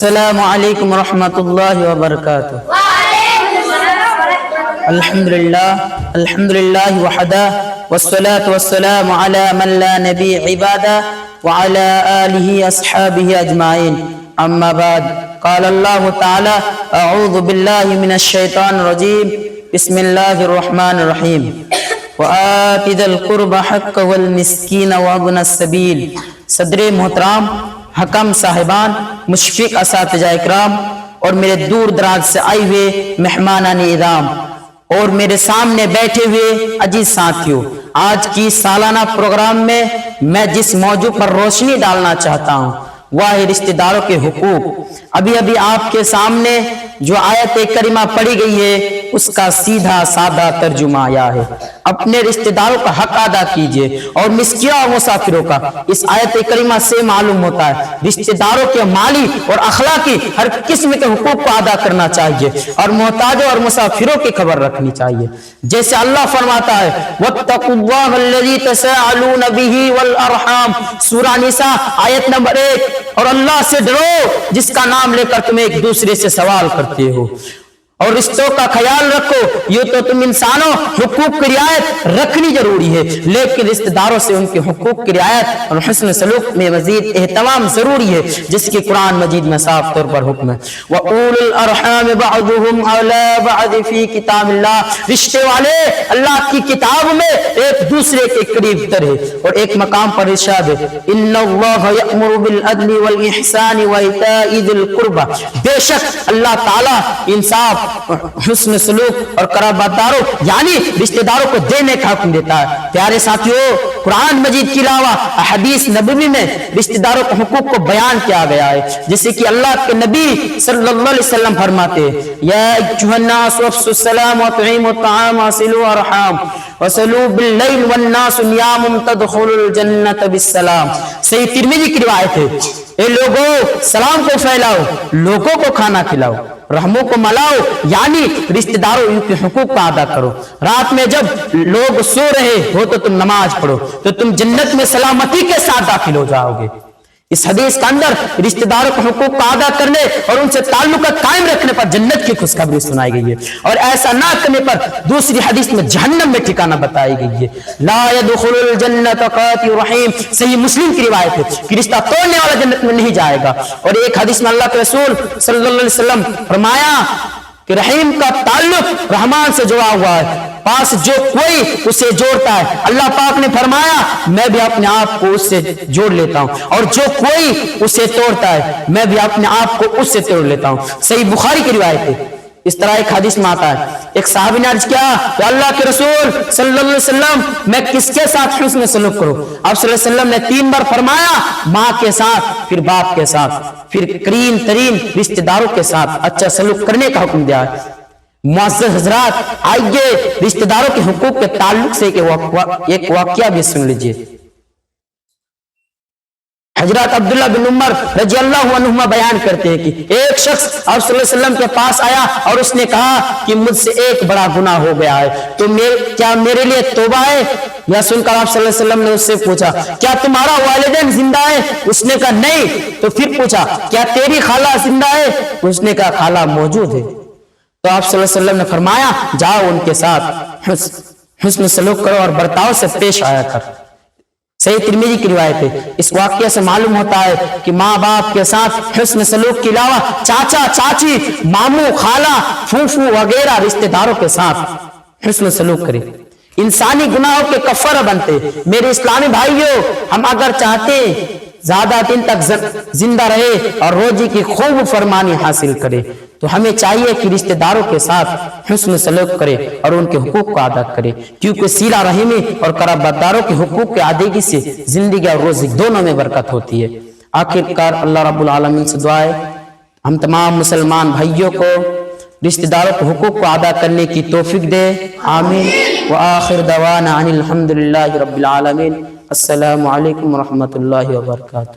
السلام علیکم ورحمۃ اللہ وبرکاتہ۔ الحمد للہ وحدہ والصلاة والسلام علی من لا نبی عبادہ وعلی آلہ اصحابہ اجمعین، اما بعد، قال اللہ تعالی اعوذ باللہ من الشیطان الرجیم، بسم اللہ الرحمن الرحیم، وآت ذی القربى حقہ والمسکین وابن السبیل۔ صدر محترم، حکم صاحبان، مشفق اساتذہ اکرام اور میرے دور دراز سے آئے ہوئے مہمانان اعظام اور میرے سامنے بیٹھے ہوئے عزیز ساتھیوں، آج کی سالانہ پروگرام میں میں جس موضوع پر روشنی ڈالنا چاہتا ہوں وہ ہے رشتہ داروں کے حقوق۔ ابھی آپ کے سامنے جو آیت کریمہ پڑھی گئی ہے اس کا سیدھا سادہ ترجمہ آیا ہے، اپنے رشتہ داروں کا حق ادا کیجئے اور مسکینوں اور مسافروں کا۔ اس آیت کریمہ سے معلوم ہوتا ہے رشتہ داروں کے مالی اور اخلاقی ہر قسم کے حقوق کو ادا کرنا چاہیے اور محتاجوں اور مسافروں کی خبر رکھنی چاہیے، جیسے اللہ فرماتا ہے وَاتَّقُوا اللَّهَ الَّذِي تَسَاءَلُونَ بِهِ وَالْأَرْحَامَ، سورہ نساء آیت نمبر 1۔ اور اللہ سے ڈرو جس کا نام لے کر تم ایک دوسرے سے سوال کرتے ہو، اور رشتوں کا خیال رکھو۔ یوں تو تم انسانوں حقوق کی رعایت رکھنی ضروری ہے، لیکن رشتہ داروں سے ان کے حقوق کی رعایت اور حسن سلوک میں مزید اہتمام ضروری ہے، جس کی قرآن مجید میں صاف طور پر حکم ہے وَأُولُو الْأَرْحَامِ بَعْضُهُمْ أَوْلَىٰ بَعْضٍ فِي كِتَابِ اللَّهِ، رشتے والے اللہ کی کتاب میں ایک دوسرے کے قریب تر ہے۔ اور ایک مقام پر ارشاد ہے إِنَّ اللَّهَ يَأْمُرُ بِالْعَدْلِ وَالْإِحْسَانِ وَإِيتَاءِ ذِي الْقُرْبَىٰ، بے شک اللہ تعالیٰ انصاف، حسن سلوک اور قرابت داروں یعنی رشتہ داروں کو دینے کا حکم دیتا ہے۔ پیارے ساتھیوں، قرآن مجید کے علاوہ حدیث نبوی میں رشتہ داروں کے حقوق کو بیان کیا گیا ہے، جیسے کہ اللہ کے نبی صلی اللہ علیہ وسلم فرماتے ہیں یا ایھا الناس افشوا السلام واطعموا الطعام وصلوا الارحام وصلوا باللیل والناس نیام تدخلوا الجنۃ بالسلام۔ صحیح ترمذی کی روایت ہے، اے لوگوں سلام کو پھیلاؤ، لوگوں کو کھانا کھلاؤ، رحموں کو ملاؤ، یعنی رشتہ داروں کے حقوق کا ادا کرو۔ رات میں جب لوگ سو رہے ہو تو تم نماز پڑھو تو تم جنت میں سلامتی کے ساتھ داخل ہو جاؤ گے۔ اس حدیث کے اندر رشتہ داروں کے حقوق کا ادا کرنے اور ان سے تعلقات قائم رکھنے پر جنت کی خوشخبری سنائی گئی ہے، اور ایسا نہ کرنے پر دوسری حدیث میں جہنم میں ٹھکانہ بتائی گئی ہے۔ لا يدخل الجنۃ قاطع رحیم، صحیح مسلم کی روایت ہے کہ رشتہ توڑنے والا جنت میں نہیں جائے گا۔ اور ایک حدیث میں اللہ کے رسول صلی اللہ علیہ وسلم فرمایا کہ رحیم کا تعلق رحمان سے جڑا ہوا ہے، پاس جو کوئی اسے جوڑتا ہے، اللہ پاک نے فرمایا میں بھی اپنے آپ کو اس سے جوڑ لیتا ہوں، اور جو کوئی اسے توڑتا ہے میں بھی اپنے آپ کو اس سے توڑ لیتا ہوں۔ صحیح بخاری کی روایت ہے۔ اس طرح ایک حدیث میں آتا ہے ایک صحابی نے عرض کیا کہ اللہ کے رسول صلی اللہ علیہ وسلم میں کس کے ساتھ حسن سلوک کروں؟ آپ صلی اللہ علیہ وسلم نے 3 بار فرمایا ماں کے ساتھ، پھر باپ کے ساتھ، پھر قریب ترین رشتہ داروں کے ساتھ اچھا سلوک کرنے کا حکم دیا ہے۔ معزز حضرات، آئیے رشتہ داروں کے حقوق کے تعلق سے ایک واقعہ بھی سن لیجئے۔ حضرت عبداللہ بن عمر رضی اللہ عنہما بیان کرتے ہیں کہ ایک شخص آپ صلی اللہ علیہ وسلم کے پاس آیا اور اس نے کہا کہ مجھ سے ایک بڑا گناہ ہو گیا ہے، تو کیا میرے لیے توبہ ہے؟ یا سن کر آپ صلی اللہ علیہ وسلم نے اس سے پوچھا کیا تمہارا والدین زندہ ہے؟ اس نے کہا نہیں۔ تو پھر پوچھا کیا تیری خالہ زندہ ہے؟ اس نے کہا خالہ موجود ہے۔ تو آپ صلی اللہ علیہ وسلم نے فرمایا جاؤ ان کے ساتھ حسن سلوک کرو اور برتاؤ سے پیش آیا کر۔ صحیح ترمذی کی روایت ہے۔ اس واقعے سے معلوم ہوتا ہے کہ ماں باپ کے ساتھ حسن سلوک کے علاوہ چاچا چاچی، ماموں خالہ پھوپھو وغیرہ رشتہ داروں کے ساتھ حسن سلوک کرے، انسانی گناہوں کے کفارہ بنتے۔ میرے اسلامی بھائیوں، ہم اگر چاہتے زیادہ دن تک زندہ رہے اور روزی کی خوب فرمانی حاصل کرے تو ہمیں چاہیے کہ رشتہ داروں کے ساتھ حسن سلوک کرے اور ان کے حقوق کو ادا کرے، کیونکہ صلہ رحمی اور قرابت داروں کے حقوق کے ادائیگی سے زندگی اور روزی دونوں میں برکت ہوتی ہے۔ آخر کار اللہ رب العالمین سے دعا ہے ہم تمام مسلمان بھائیوں کو رشتہ داروں کے حقوق کو ادا کرنے کی توفیق دے، آمین۔ وآخر دعوانا ان الحمد للہ رب العالمین۔ السلام علیکم ورحمۃ اللہ وبرکاتہ۔